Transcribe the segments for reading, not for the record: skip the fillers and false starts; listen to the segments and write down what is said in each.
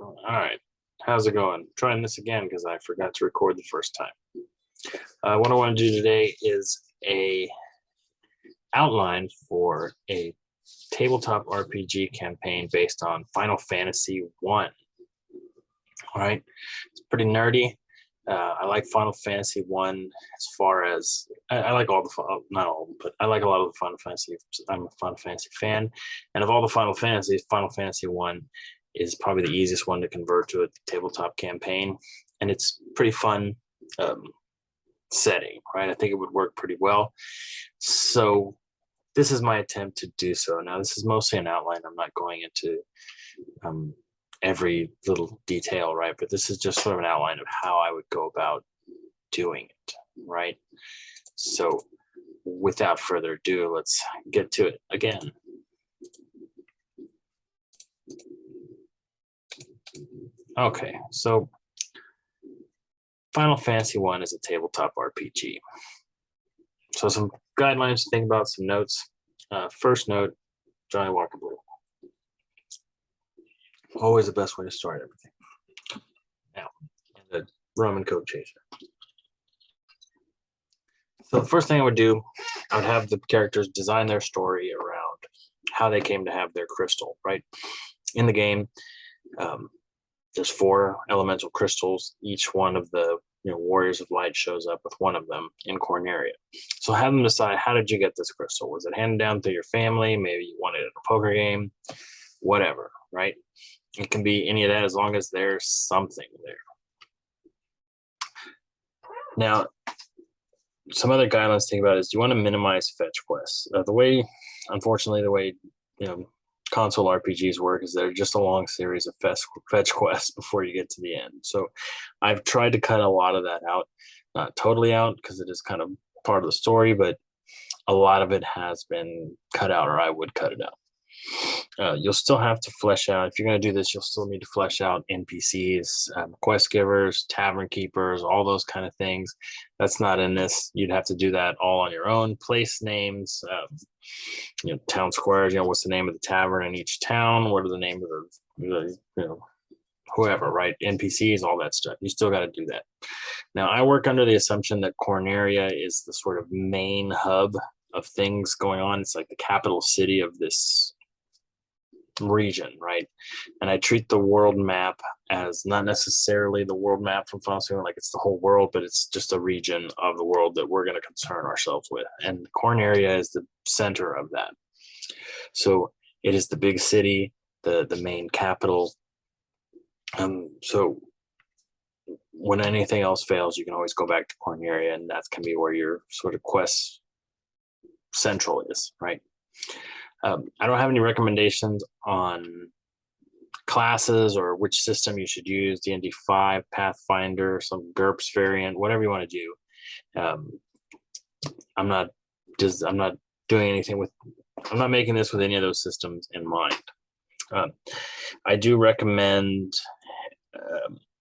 All right. How's it going? Trying this again because I forgot to record the first time. What I want to do today is a outline for a tabletop RPG campaign based on Final Fantasy 1. All right. It's pretty nerdy. I like Final Fantasy 1 as far as I like all the not all, but I like a lot of the Final Fantasy. I'm a Final Fantasy fan, and of all the Final Fantasies, Final Fantasy 1 is probably the easiest one to convert to a tabletop campaign, and it's pretty fun setting, right? I think it would work pretty well. So this is my attempt to do so. Now, this is mostly an outline. I'm not going into every little detail, right? But this is just sort of an outline of how I would go about doing it, right? So without further ado, let's get to it again. Okay, so Final Fantasy 1 is a tabletop RPG. So some guidelines to think about, some notes. First note, Johnny Walker Blue. Always the best way to start everything. Now, the Roman code chaser. So the first thing I would do, I would have the characters design their story around how they came to have their crystal, right? In the game, there's 4 elemental crystals. Each one of the Warriors of Light shows up with one of them in Corneria. So have them decide, how did you get this crystal? Was it handed down through your family? Maybe you won it in a poker game, whatever, right? It can be any of that as long as there's something there. Now, some other guidelines to think about is, do you want to minimize fetch quests? Unfortunately, the way console RPGs work is they're just a long series of fetch quests before you get to the end. So I've tried to cut a lot of that out, not totally out because it is kind of part of the story, but a lot of it has been cut out, or I would cut it out. You'll still have to flesh out, if you're going to do this, you'll still need to flesh out NPCs, quest givers, tavern keepers, all those kind of things. That's not in this. You'd have to do that all on your own. Place names, town squares, what's the name of the tavern in each town? What are the name of the whoever, right? NPCs, all that stuff. You still got to do that. Now, I work under the assumption that Corneria is the sort of main hub of things going on. It's like the capital city of this region, right? And I treat the world map as not necessarily the world map from Final Fantasy, like it's the whole world, but it's just a region of the world that we're going to concern ourselves with. And Corneria is the center of that. So it is the big city, the main capital. So when anything else fails, you can always go back to Corneria, and that can be where your sort of quest central is, right? I don't have any recommendations on classes or which system you should use, D&D 5, Pathfinder, some GURPS variant, whatever you want to do. I'm not doing anything with, I'm not making this with any of those systems in mind. I do recommend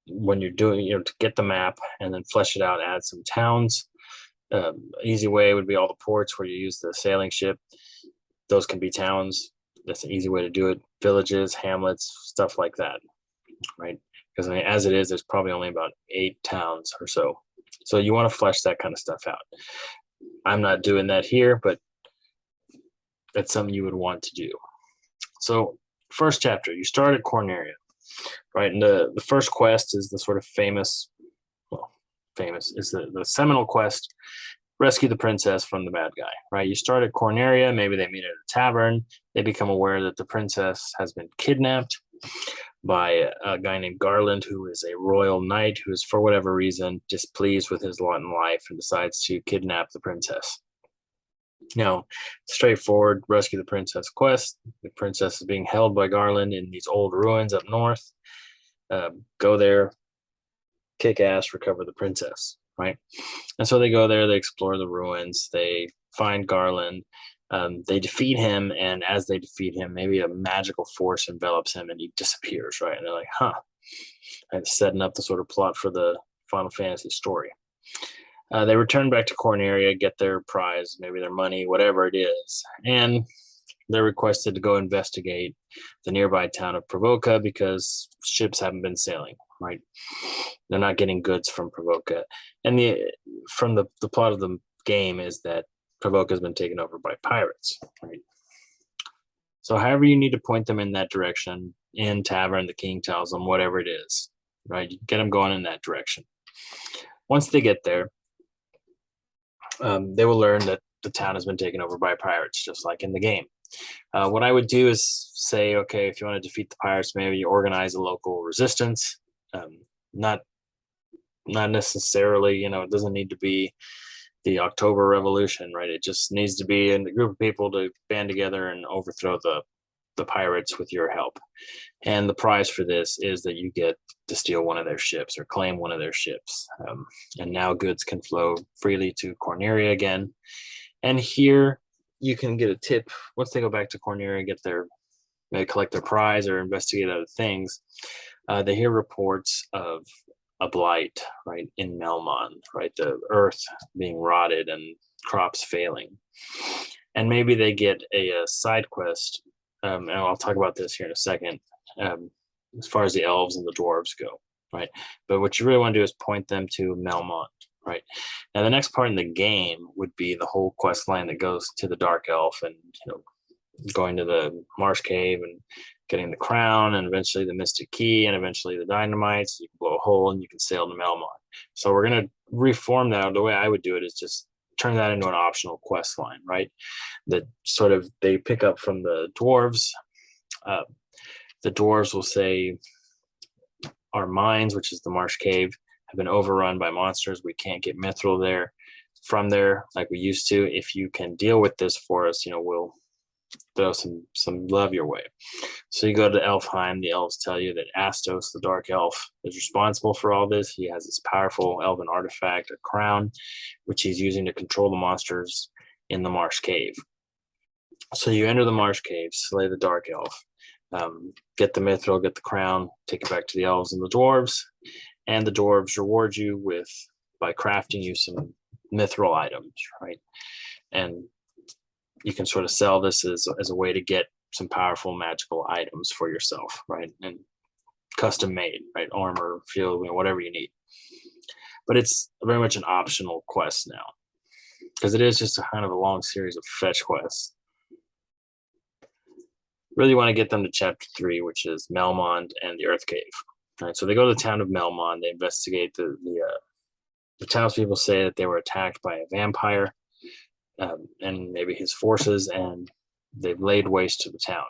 when you're doing, to get the map and then flesh it out, add some towns. Easy way would be all the ports where you use the sailing ship. Those can be towns. That's an easy way to do it. Villages, hamlets, stuff like that, right? Because as it is, there's probably only about 8 towns or so. So you want to flesh that kind of stuff out. I'm not doing that here, but that's something you would want to do. So first chapter, you start at Corneria, right? And the first quest is the sort of famous is the seminal quest, rescue the princess from the bad guy, right? You start at Corneria, maybe they meet at a tavern. They become aware that the princess has been kidnapped by a guy named Garland, who is a royal knight who is, for whatever reason, displeased with his lot in life and decides to kidnap the princess. Now, straightforward rescue the princess quest. The princess is being held by Garland in these old ruins up north. Go there, kick ass, recover the princess, right? And so they go there, they explore the ruins, they find Garland, they defeat him, and as they defeat him, maybe a magical force envelops him and he disappears, right? And they're like, and setting up the sort of plot for the Final Fantasy story. They return back to Corneria, get their prize, maybe their money, whatever it is, and they're requested to go investigate the nearby town of Provoca because ships haven't been sailing, right? They're not getting goods from Provoca. And from the plot of the game is that Provoca has been taken over by pirates, right? So however you need to point them in that direction, in tavern, the king tells them, whatever it is, right? You get them going in that direction. Once they get there, they will learn that the town has been taken over by pirates, just like in the game. What I would do is say, okay, if you want to defeat the pirates, maybe you organize a local resistance. Not necessarily, it doesn't need to be the October Revolution, right? It just needs to be a group of people to band together and overthrow the pirates with your help. And the prize for this is that you get to steal one of their ships or claim one of their ships. And now goods can flow freely to Corneria again. And here you can get a tip once they go back to Corneria, maybe collect their prize or investigate other things. They hear reports of a blight, right, in Melmond, right, the earth being rotted and crops failing. And maybe they get a side quest, and I'll talk about this here in a second, as far as the elves and the dwarves go, right? But what you really want to do is point them to Melmond, right? Now the next part in the game would be the whole quest line that goes to the Dark Elf and going to the Marsh Cave and getting the crown and eventually the Mystic Key and eventually the dynamite. So you can blow a hole and you can sail to Melmond. So we're going to reform that. The way I would do it is just turn that into an optional quest line, right? That sort of they pick up from the dwarves. The dwarves will say, our mines, which is the Marsh Cave, have been overrun by monsters. We can't get mithril there from there like we used to. If you can deal with this for us, we'll throw some love your way. So you go to Elfheim. The elves tell you that Astos, the Dark Elf, is responsible for all this. He has this powerful elven artifact, a crown, which he's using to control the monsters in the Marsh Cave. So you enter the Marsh Cave, slay the Dark Elf, get the mithril, get the crown, take it back to the elves and the dwarves, and the dwarves reward you by crafting you some mithril items, right? And you can sort of sell this as a way to get some powerful magical items for yourself, right? And custom made, right? Armor, shield, whatever you need. But it's very much an optional quest now, because it is just a kind of a long series of fetch quests. Really want to get them to chapter 3, which is Melmond and the Earth Cave. All right, so they go to the town of Melmond. They investigate the townspeople say that they were attacked by a vampire and maybe his forces, and they've laid waste to the town.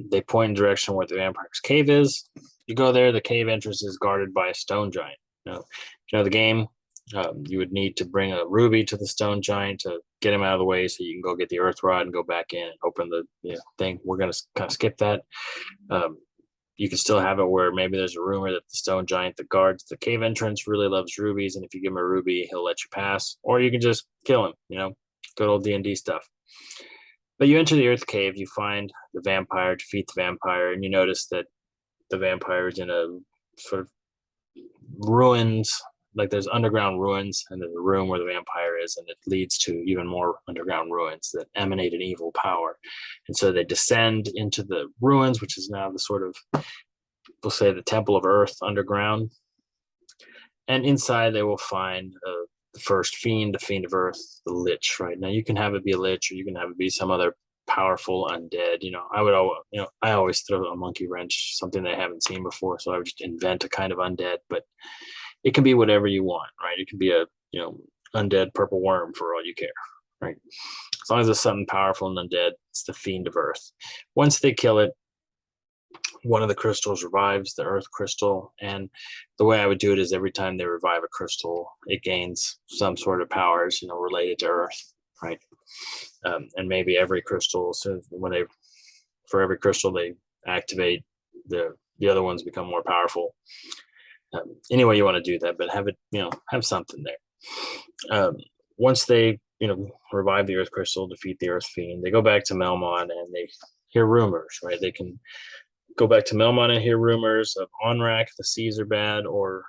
They point in direction where the vampire's cave is. You go there, the cave entrance is guarded by a stone giant. The game, you would need to bring a ruby to the stone giant to get him out of the way so you can go get the earth rod and go back in and open the thing. We're going to kind of skip that. You can still have it where maybe there's a rumor that the stone giant that guards the cave entrance really loves rubies, and if you give him a ruby, he'll let you pass. Or you can just kill him, good old D&D stuff. But you enter the Earth Cave, you find the vampire, defeat the vampire, and you notice that the vampire is in a sort of ruins, like there's underground ruins, and there's a room where the vampire is, and it leads to even more underground ruins that emanate an evil power. And so they descend into the ruins, which is now the sort of, we'll say, the Temple of Earth underground. And inside they will find the first fiend, the Fiend of Earth, the Lich, right? Now you can have it be a Lich, or you can have it be some other powerful undead. I always throw a monkey wrench, something they haven't seen before, so I would just invent a kind of undead, but it can be whatever you want, right? It can be a undead purple worm for all you care, right? As long as it's something powerful and undead, it's the Fiend of Earth. Once they kill it, one of the crystals revives, the Earth crystal, and the way I would do it is every time they revive a crystal, it gains some sort of powers, related to Earth, right? And maybe every crystal, so for every crystal they activate, the other ones become more powerful. Any way you want to do that, but have it, have something there. Once they, revive the Earth crystal, defeat the Earth fiend, they go back to Melmond and they hear rumors, right? They can go back to Melmond and hear rumors of Onrak, the seas are bad, or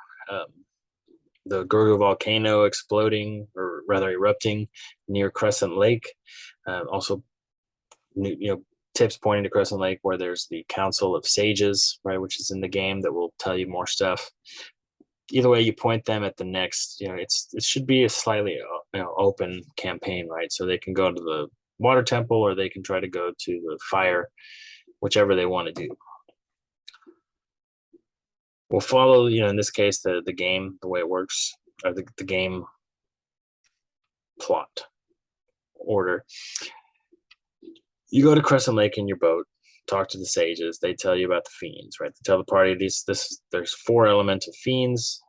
the Gurgu volcano exploding, or rather erupting near Crescent Lake. Also, tips pointing to Crescent Lake, where there's the Council of Sages, right, which is in the game that will tell you more stuff. Either way, you point them at the next. It should be a slightly open campaign, right? So they can go to the water temple, or they can try to go to the fire, whichever they want to do. We'll follow, in this case, the game, the way it works, or the game plot order. You go to Crescent Lake in your boat, talk to the sages. They tell you about the fiends, right? They tell the party there's 4 elemental fiends.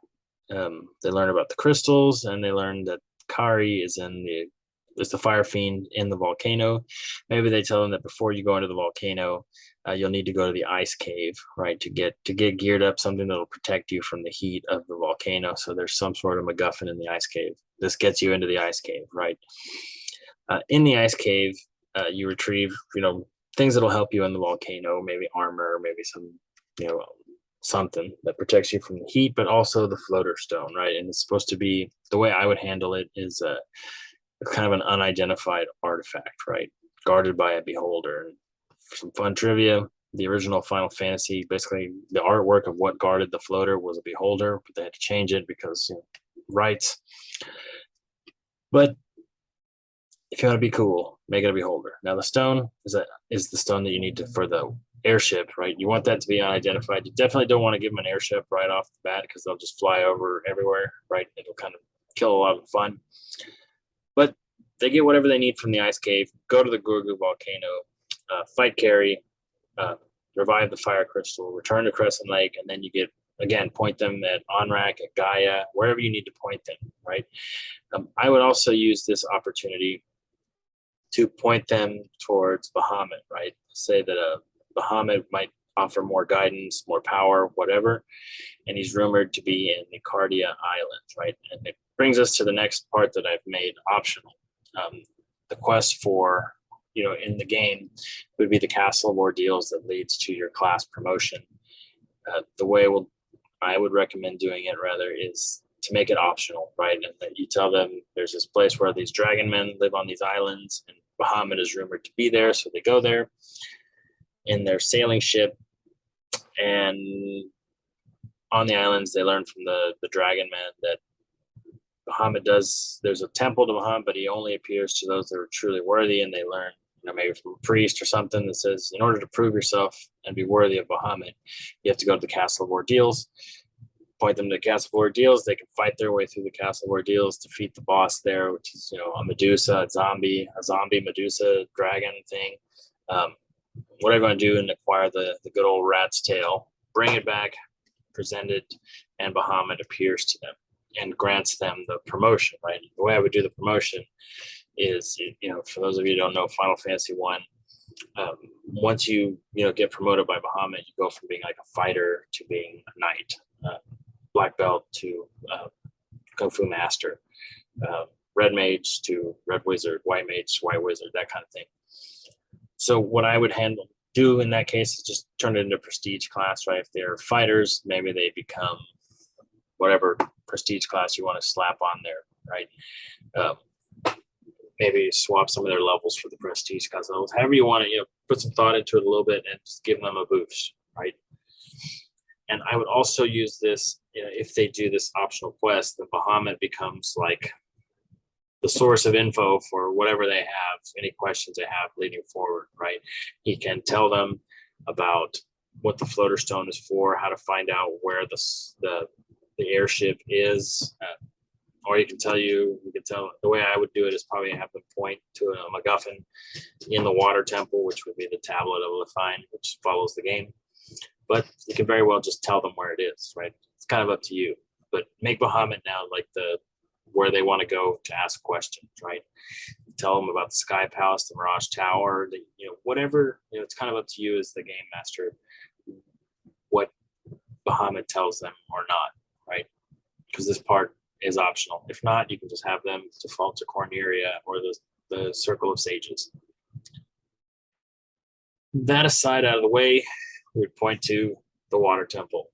They learn about the crystals, and they learn that Kari is the fire fiend in the volcano. Maybe they tell them that before you go into the volcano, you'll need to go to the ice cave, right, to get geared up, something that'll protect you from the heat of the volcano. So there's some sort of MacGuffin in the ice cave. This gets you into the ice cave, right? In the ice cave, you retrieve, things that'll help you in the volcano, maybe armor, maybe some, something that protects you from the heat, but also the floater stone, right? And it's supposed to be, the way I would handle it is kind of an unidentified artifact, right? Guarded by a beholder. And for some fun trivia, the original Final Fantasy, basically the artwork of what guarded the floater was a beholder, but they had to change it because rights. But if you want to be cool, make it a beholder. Now the stone is the stone that you need for the airship, right? You want that to be unidentified. You definitely don't want to give them an airship right off the bat, because they'll just fly over everywhere, right? It'll kind of kill a lot of the fun. But they get whatever they need from the ice cave, go to the Gurgu volcano, fight Carrie, revive the fire crystal, return to Crescent Lake, and then you point them at Onrak, at Gaia, wherever you need to point them, right? I would also use this opportunity to point them towards Bahamut, right? Say that Bahamut might offer more guidance, more power, whatever, and he's rumored to be in the Cardia Islands, right? And it brings us to the next part that I've made optional. The quest for, in the game would be the Castle of Ordeals that leads to your class promotion. The way I would recommend doing it, rather, is to make it optional, right? And that you tell them there's this place where these dragon men live on these islands, and Bahamut is rumored to be there, so they go there in their sailing ship, and on the islands they learn from the dragon men that Bahamut there's a temple to Bahamut, but he only appears to those that are truly worthy, and they learn, maybe from a priest or something that says, in order to prove yourself and be worthy of Bahamut, you have to go to the Castle of Ordeals. Point them to the Castle of Ordeals. They can fight their way through the Castle of Ordeals, defeat the boss there, which is, a Medusa, a zombie Medusa dragon thing. What I'm going to do and acquire the good old rat's tail, bring it back, present it, and Bahamut appears to them and grants them the promotion, right? The way I would do the promotion is, for those of you who don't know Final Fantasy 1, once you get promoted by Bahamut, you go from being like a fighter to being a knight, black belt to kung fu master, red mage to red wizard, white mage to white wizard, that kind of thing. So what I would do in that case is just turn it into prestige class, right? If they're fighters, maybe they become whatever prestige class you want to slap on there, right? Maybe swap some of their levels for the prestige class levels. However you want to, put some thought into it a little bit and just give them a boost, right? And I would also use this, if they do this optional quest, the Bahamut becomes like the source of info for whatever they have, any questions they have leading forward, right? He can tell them about what the floater stone is for, how to find out where the airship is, or he can tell the way I would do it is probably have them point to a MacGuffin in the water temple, which would be the tablet of Lefine, which follows the game. But you can very well just tell them where it is, right? It's kind of up to you. But make Bahamut now like where they want to go to ask questions, right? Tell them about the Sky Palace, the Mirage Tower, whatever. It's kind of up to you as the game master what Bahamut tells them or not, right? Because this part is optional. If not, you can just have them default to Corneria or the Circle of Sages. That aside, out of the way, we would point to the Water Temple,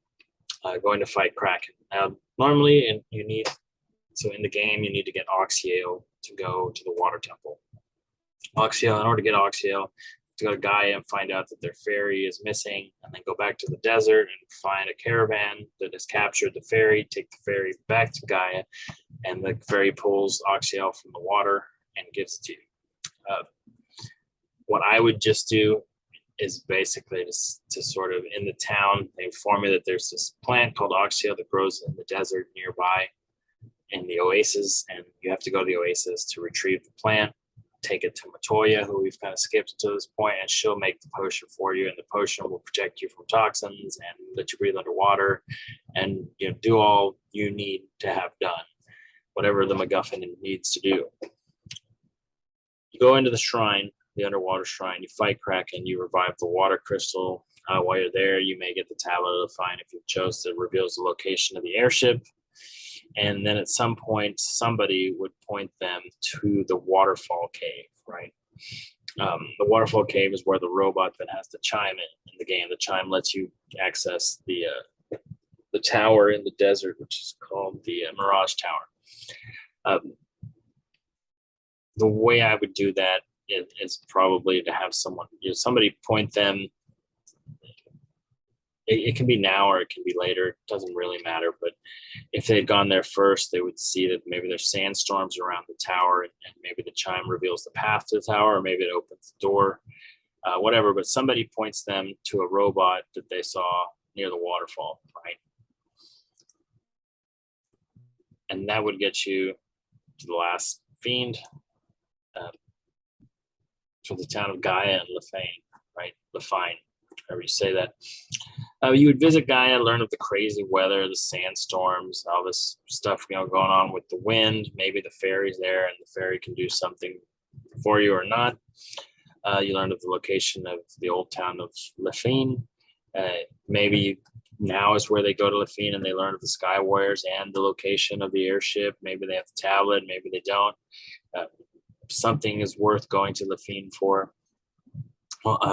going to fight Kraken. Now, normally, in the game, you need to get Oxiale to go to the Water Temple. In order to get Oxiale, to go to Gaia and find out that their ferry is missing, and then go back to the desert and find a caravan that has captured the ferry, take the ferry back to Gaia, and the ferry pulls Oxyel from the water and gives it to you. What I would just do is basically to sort of, in the town, they inform me that there's this plant called Oxyel that grows in the desert nearby in the oasis, and you have to go to the oasis to retrieve the plant, take it to Matoya, who we've kind of skipped to this point, and she'll make the potion for you, and the potion will protect you from toxins and let you breathe underwater, and do all you need to have done, whatever the MacGuffin needs to do. You go into the shrine, the underwater shrine, you fight Kraken, you revive the water crystal. While you're there, you may get the tablet of the Find if you chose, that reveals the location of the airship. And then at some point, somebody would point them to the waterfall cave, right? The waterfall cave is where the robot that has the chime in the game. The chime lets you access the tower in the desert, which is called the Mirage Tower. The way I would do that is probably to have somebody point them. It can be now or it can be later. It doesn't really matter. But if they had gone there first, they would see that maybe there's sandstorms around the tower, and maybe the chime reveals the path to the tower, or maybe it opens the door, whatever. But somebody points them to a robot that they saw near the waterfall, right? And that would get you to the last fiend, to the town of Gaia and Lefane, right? Lefine, however you say that. You would visit Gaia, learn of the crazy weather, the sandstorms, all this stuff going on with the wind. Maybe the ferry's there and the ferry can do something for you or not. You learn of the location of the old town of Lefine. Maybe now is where they go to Lefine and they learn of the Sky Warriors and the location of the airship. Maybe they have the tablet, maybe they don't. Something is worth going to Lefine for.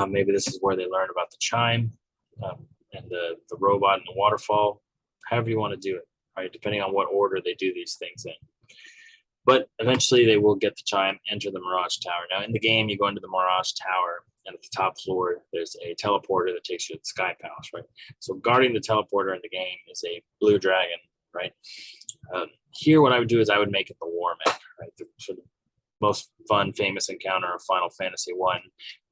Maybe this is where they learn about the chime and the robot and the waterfall, however you want to do it, right? Depending on what order they do these things in. But eventually they will get the chime, enter the Mirage Tower. Now in the game, you go into the Mirage Tower, and at the top floor, there's a teleporter that takes you to the Sky Palace, right? So guarding the teleporter in the game is a blue dragon, right? Here, what I would do is I would make it the War Mech, right? The sort of most fun, famous encounter of Final Fantasy 1.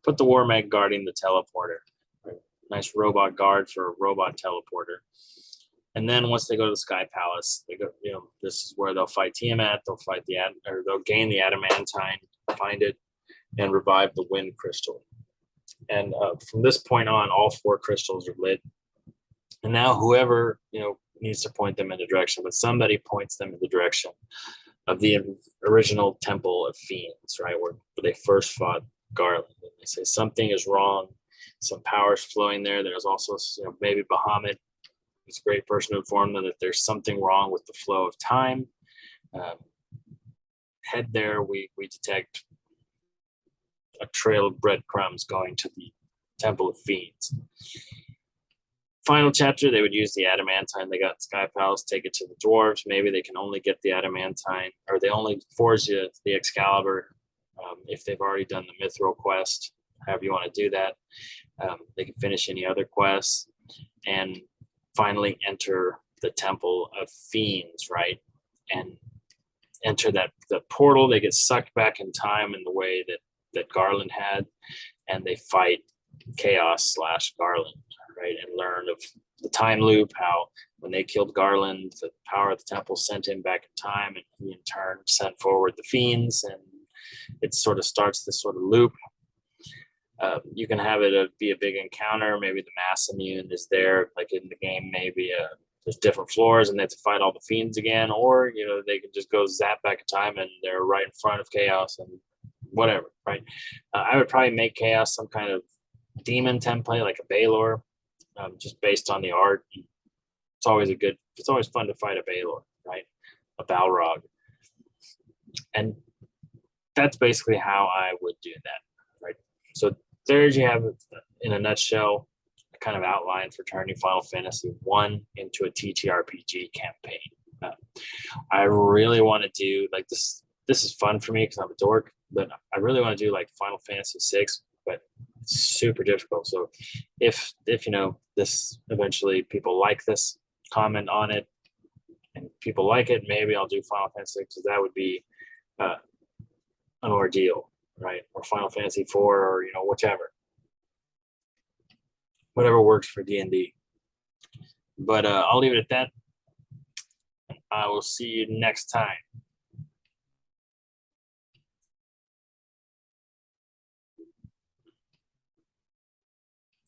Put the War Mech guarding the teleporter. Right? Nice robot guard for a robot teleporter. And then once they go to the Sky Palace, they go. This is where they'll fight Tiamat. They'll fight they'll gain the adamantine, find it, and revive the wind crystal. And from this point on, all 4 crystals are lit. And now whoever needs to point them in the direction, but somebody points them in the direction of the original Temple of Fiends, right, where they first fought Garland. And they say something is wrong, some power's flowing there. There's also maybe Bahamut is a great person to inform them that there's something wrong with the flow of time. Head there, we detect a trail of breadcrumbs going to the Temple of Fiends. Final chapter, they would use the adamantine they got in Sky Palace, take it to the dwarves. Maybe they can only get the adamantine, or they only forge the Excalibur if they've already done the Mithril quest, however you want to do that. They can finish any other quests and finally enter the Temple of Fiends, right? And enter the portal. They get sucked back in time in the way that Garland had, and they fight Chaos / Garland, right? And learn of the time loop, how when they killed Garland, the power of the temple sent him back in time, and he in turn sent forward the fiends, and it sort of starts this sort of loop. You can have it be a big encounter. Maybe the mass immune is there, like in the game. Maybe there's different floors, and they have to fight all the fiends again, or they can just go zap back in time, and they're right in front of Chaos and whatever, right? I would probably make Chaos some kind of demon template, like a Baylor, just based on the art. It's always fun to fight a Baylor, right? A Balrog. And that's basically how I would do that, right? So there you have it in a nutshell, a kind of outline for turning Final Fantasy 1 into a TTRPG campaign. I really want to do like this. This is fun for me because I'm a dork, but I really want to do like Final Fantasy 6, but It's super difficult. So if you know this eventually people like this, comment on it, and people like it, maybe I'll do Final Fantasy because that would be uh, an ordeal, right? Or Final Fantasy 4, or whichever, whatever works for D&D. But I'll leave it at that. I will see you next time.